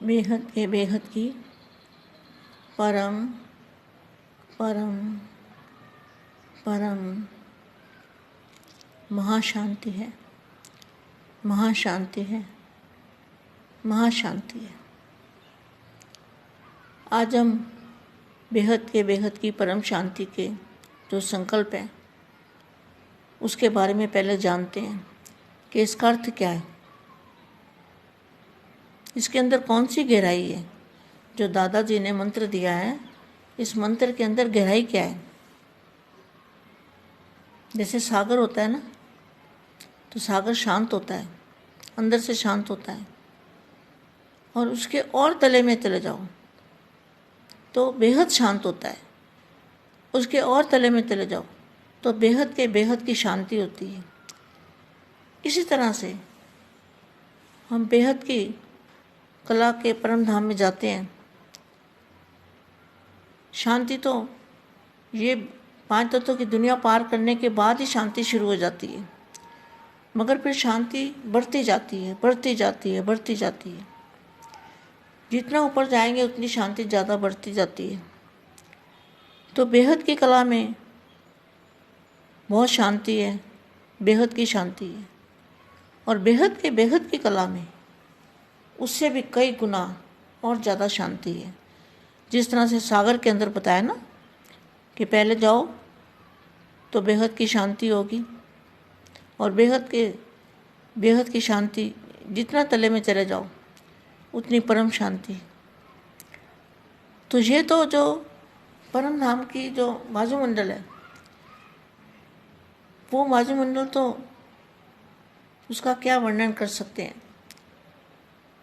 बेहद के बेहद की परम परम परम महाशांति है, महाशांति है, महाशांति है। आज हम बेहद के बेहद की परम शांति के जो संकल्प है उसके बारे में पहले जानते हैं कि इसका अर्थ क्या है, इसके अंदर कौन सी गहराई है। जो दादाजी ने मंत्र दिया है, इस मंत्र के अंदर गहराई क्या है। जैसे सागर होता है ना, तो सागर शांत होता है, अंदर से शांत होता है, और उसके और तले में चले जाओ तो बेहद शांत होता है। उसके और तले में चले जाओ तो बेहद के बेहद की शांति होती है। इसी तरह से हम बेहद की कला के परम धाम में जाते हैं। शांति तो ये 5 तत्वों की दुनिया पार करने के बाद ही शांति शुरू हो जाती है, मगर फिर शांति बढ़ती जाती है, बढ़ती जाती है, बढ़ती जाती है। जितना ऊपर जाएंगे उतनी शांति ज़्यादा बढ़ती जाती है। तो बेहद की कला में बहुत शांति है, बेहद की शांति है, और बेहद के बेहद की कला में उससे भी कई गुना और ज़्यादा शांति है। जिस तरह से सागर के अंदर बताया ना कि पहले जाओ तो बेहद की शांति होगी, और बेहद की शांति जितना तले में चले जाओ उतनी परम शांति। तो ये तो जो परम धाम की जो वायुमंडल है, वो वायुमंडल तो उसका क्या वर्णन कर सकते हैं।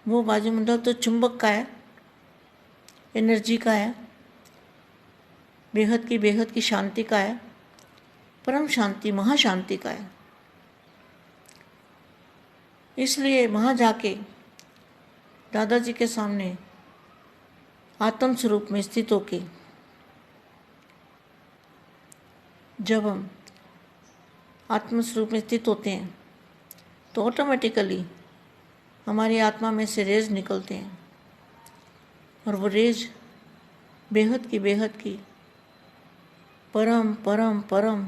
वो वायुमंडल तो चुंबक का है, एनर्जी का है, बेहद की शांति का है, परम शांति महाशांति का है। इसलिए वहाँ जाके दादाजी के सामने आत्म स्वरूप में स्थित होके जब हम आत्म स्वरूप में स्थित होते हैं तो ऑटोमेटिकली हमारी आत्मा में से रेज निकलते हैं, और वो रेज बेहद की परम परम परम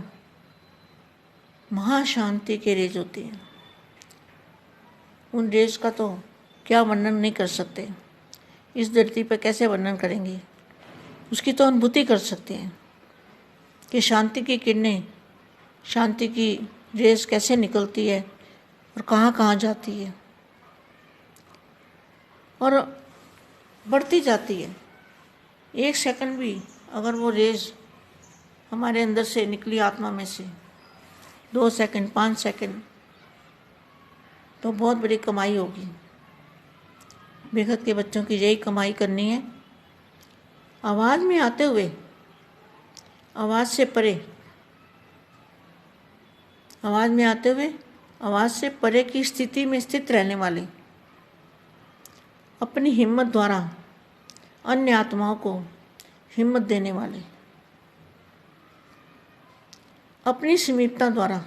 महाशांति के रेज होती हैं। उन रेज का तो क्या वर्णन नहीं कर सकते, इस धरती पर कैसे वर्णन करेंगे। उसकी तो अनुभूति कर सकते हैं कि शांति की किरणें, शांति की रेज कैसे निकलती है और कहाँ कहाँ जाती है और बढ़ती जाती है। 1 सेकंड भी अगर वो रेज हमारे अंदर से निकली आत्मा में से, 2 सेकंड 5 सेकंड, तो बहुत बड़ी कमाई होगी। बेहद के बच्चों की यही कमाई करनी है। आवाज़ में आते हुए, आवाज़ से परे, आवाज़ में आते हुए आवाज़ से परे की स्थिति में स्थित रहने वाले, अपनी हिम्मत द्वारा अन्य आत्माओं को हिम्मत देने वाले, अपनी समीपता द्वारा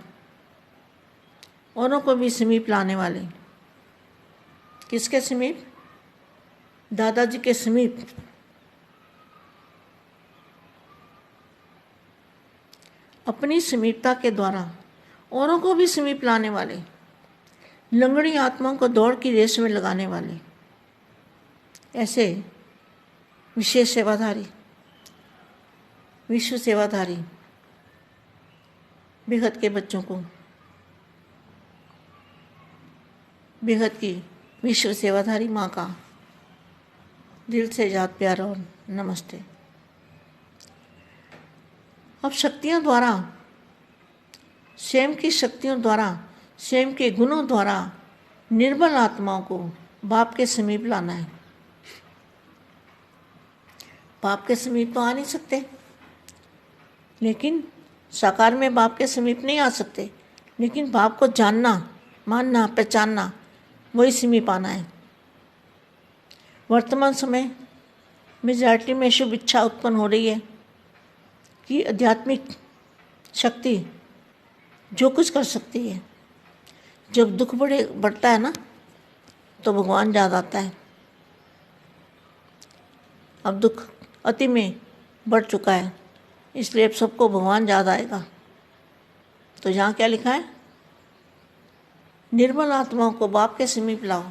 औरों को भी समीप लाने वाले। किसके समीप? दादाजी के समीप। अपनी समीपता के द्वारा औरों को भी समीप लाने वाले, लंगड़ी आत्माओं को दौड़ की रेस में लगाने वाले, ऐसे विशेष सेवाधारी, विश्व सेवाधारी बेहद के बच्चों को बेहद की विश्व सेवाधारी माँ का दिल से याद प्यार और नमस्ते। अब शक्तियों द्वारा, स्वयं की शक्तियों द्वारा, स्वयं के गुणों द्वारा निर्बल आत्माओं को बाप के समीप लाना है। बाप के समीप तो आ नहीं सकते, लेकिन साकार में बाप के समीप नहीं आ सकते, लेकिन बाप को जानना, मानना, पहचानना, वही समीप आना है। वर्तमान समय मेजॉरिटी में शुभ इच्छा उत्पन्न हो रही है कि आध्यात्मिक शक्ति जो कुछ कर सकती है। जब दुख बढ़ता है ना, तो भगवान याद आता है। अब दुख अति में बढ़ चुका है, इसलिए अब सबको भगवान याद आएगा। तो यहाँ क्या लिखा है? निर्मल आत्माओं को बाप के समीप लाओ।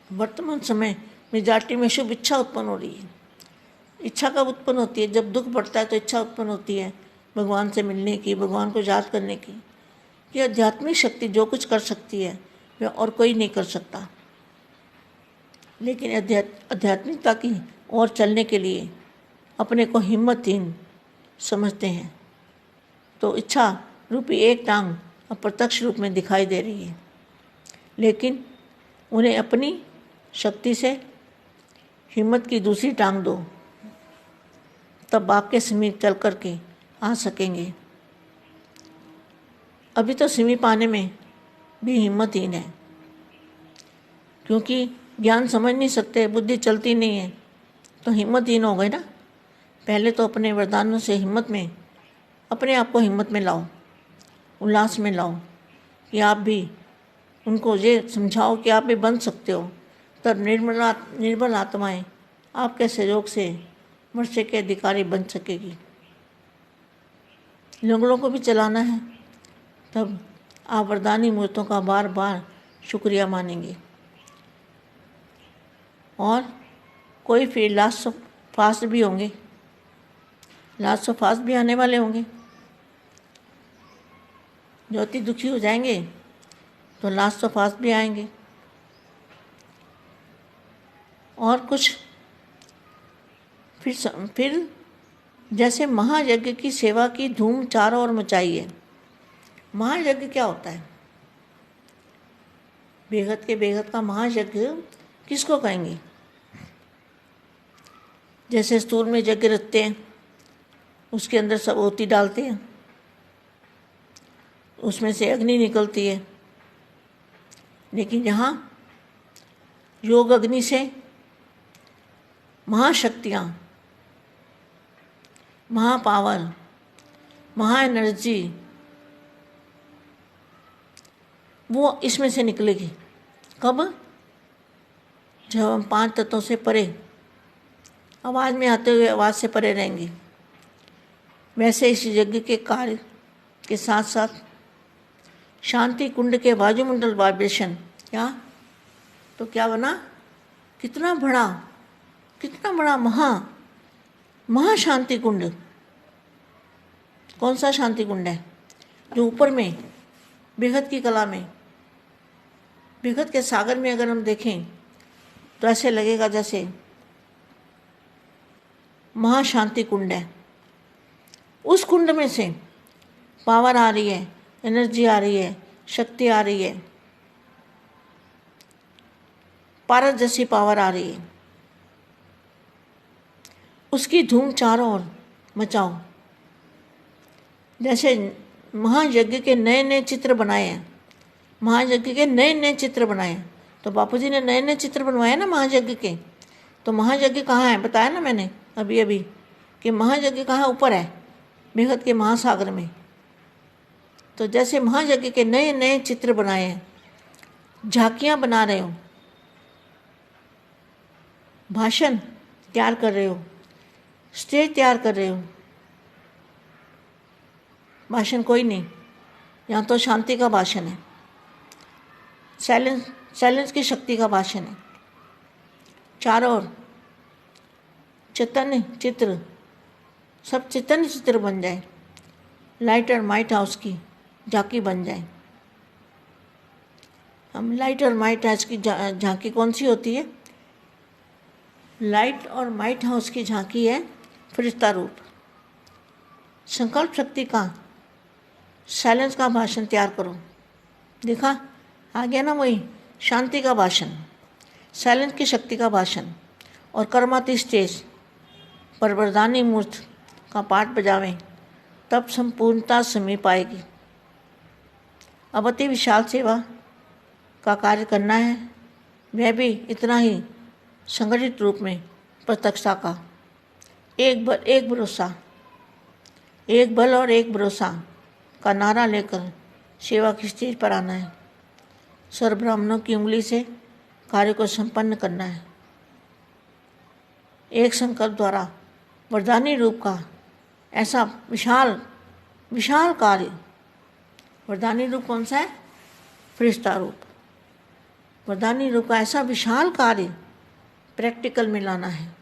वर्तमान समय मेजॉरिटी में शुभ इच्छा उत्पन्न हो रही है। इच्छा कब उत्पन्न होती है? जब दुख बढ़ता है तो इच्छा उत्पन्न होती है भगवान से मिलने की, भगवान को याद करने की। ये आध्यात्मिक शक्ति जो कुछ कर सकती है वह और कोई नहीं कर सकता। लेकिन आध्यात्मिकता की ओर चलने के लिए अपने को हिम्मतहीन समझते हैं, तो इच्छा रूपी एक टांग अप्रत्यक्ष रूप में दिखाई दे रही है। लेकिन उन्हें अपनी शक्ति से हिम्मत की दूसरी टांग दो, तब बाप के समीप चल कर के आ सकेंगे। अभी तो समीप आने में भी हिम्मतहीन है, क्योंकि ज्ञान समझ नहीं सकते, बुद्धि चलती नहीं है, तो हिम्मतहीन हो गए ना। पहले तो अपने वरदानों से हिम्मत में, अपने आप को हिम्मत में लाओ, उल्लास में लाओ, कि आप भी उनको ये समझाओ कि आप भी बन सकते हो। तब निर्मल आत्माएं आपके सहयोग से वर्षे के अधिकारी बन सकेगी। लंगड़ों को भी चलाना है, तब आप वरदानी मूर्तों का बार बार शुक्रिया मानेंगे। और कोई फिर लास्ट ऑफ फास्ट भी होंगे, लास्ट ऑफ फास्ट भी आने वाले होंगे। जो अति दुखी हो जाएंगे तो लास्ट ऑफ फास्ट भी आएंगे। और कुछ फिर जैसे महायज्ञ की सेवा की धूम चारों ओर मचाई है। महायज्ञ क्या होता है? बेहद के बेहद का महायज्ञ किसको कहेंगे? जैसे स्थूल में यज्ञ रखते हैं, उसके अंदर सब ओती डालते हैं, उसमें से अग्नि निकलती है। लेकिन यहाँ योग अग्नि से महाशक्तियाँ, महापावर, महा एनर्जी वो इसमें से निकलेगी। कब? जब हम 5 तत्वों से परे, आवाज़ में आते हुए आवाज़ से परे रहेंगे। वैसे इस यज्ञ के कार्य के साथ साथ शांति कुंड के वायुमंडल वाइब्रेशन, क्या तो क्या बना? कितना बड़ा महाशांति कुंड। कौन सा शांति कुंड है? जो ऊपर में बेहद की कला में, बेहद के सागर में अगर हम देखें तो ऐसे लगेगा जैसे महाशांति कुंड है। उस कुंड में से पावर आ रही है, एनर्जी आ रही है, शक्ति आ रही है, पारस जैसी पावर आ रही है। उसकी धूम चारों ओर मचाओ। जैसे महायज्ञ के नए नए चित्र बनाए हैं, महायज्ञ के नए नए चित्र बनाए हैं। तो बापू जी ने नए नए चित्र बनवाए ना महायज्ञ के। तो महायज्ञ कहाँ है? बताया ना मैंने अभी अभी कि महायज्ञ कहाँ ऊपर है, बेहद के महासागर में। तो जैसे महायज्ञ के नए नए चित्र बनाए हैं, झांकियाँ बना रहे हो, भाषण तैयार कर रहे हो, स्टेज तैयार कर रहे हो। भाषण कोई नहीं, यहाँ तो शांति का भाषण है, साइलेंस की शक्ति का भाषण है। चारों ओर चैतन्य चित्र, सब चैतन्य चित्र बन जाए, लाइट और माइट हाउस की झांकी बन जाए। हम लाइट और माइट हाउस की झांकी कौन सी होती है? लाइट और माइट हाउस की झांकी है फरिश्ता रूप। संकल्प शक्ति का, साइलेंस का भाषण तैयार करो। देखा आ गया ना, वही शांति का भाषण, साइलेंस की शक्ति का भाषण। और कर्माती स्टेज पर वरदानी मूर्त का पाठ बजावें, तब संपूर्णता समीप आएगी। अब अति विशाल सेवा का कार्य करना है, वह भी इतना ही संगठित रूप में प्रत्यक्षता का। एक भरोसा, एक बल और एक भरोसा का नारा लेकर सेवा की स्टेज पर आना है। सर्व ब्राह्मणों की उंगली से कार्य को संपन्न करना है। एक संकल्प द्वारा वरदानी रूप का ऐसा विशाल विशाल कार्य, वरदानी रूप कौन सा है? फरिश्ता रूप। वरदानी रूप का ऐसा विशाल कार्य प्रैक्टिकल में लाना है।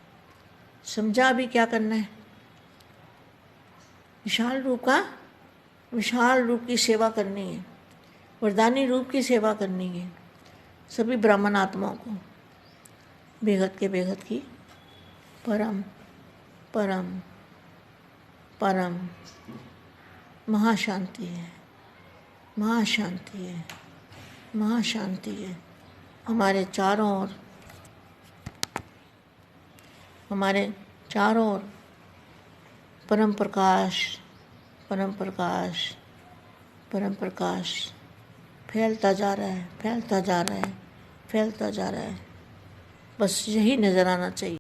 समझा अभी क्या करना है? विशाल रूप की सेवा करनी है, वरदानी रूप की सेवा करनी है सभी ब्राह्मण आत्माओं को। बेहद के बेहद की परम परम परम महाशांति है, महाशांति है, महाशांति है। हमारे चारों ओर परम प्रकाश परम प्रकाश परम प्रकाश फैलता जा रहा है, फैलता जा रहा है, फैलता जा रहा है। बस यही नज़र आना चाहिए।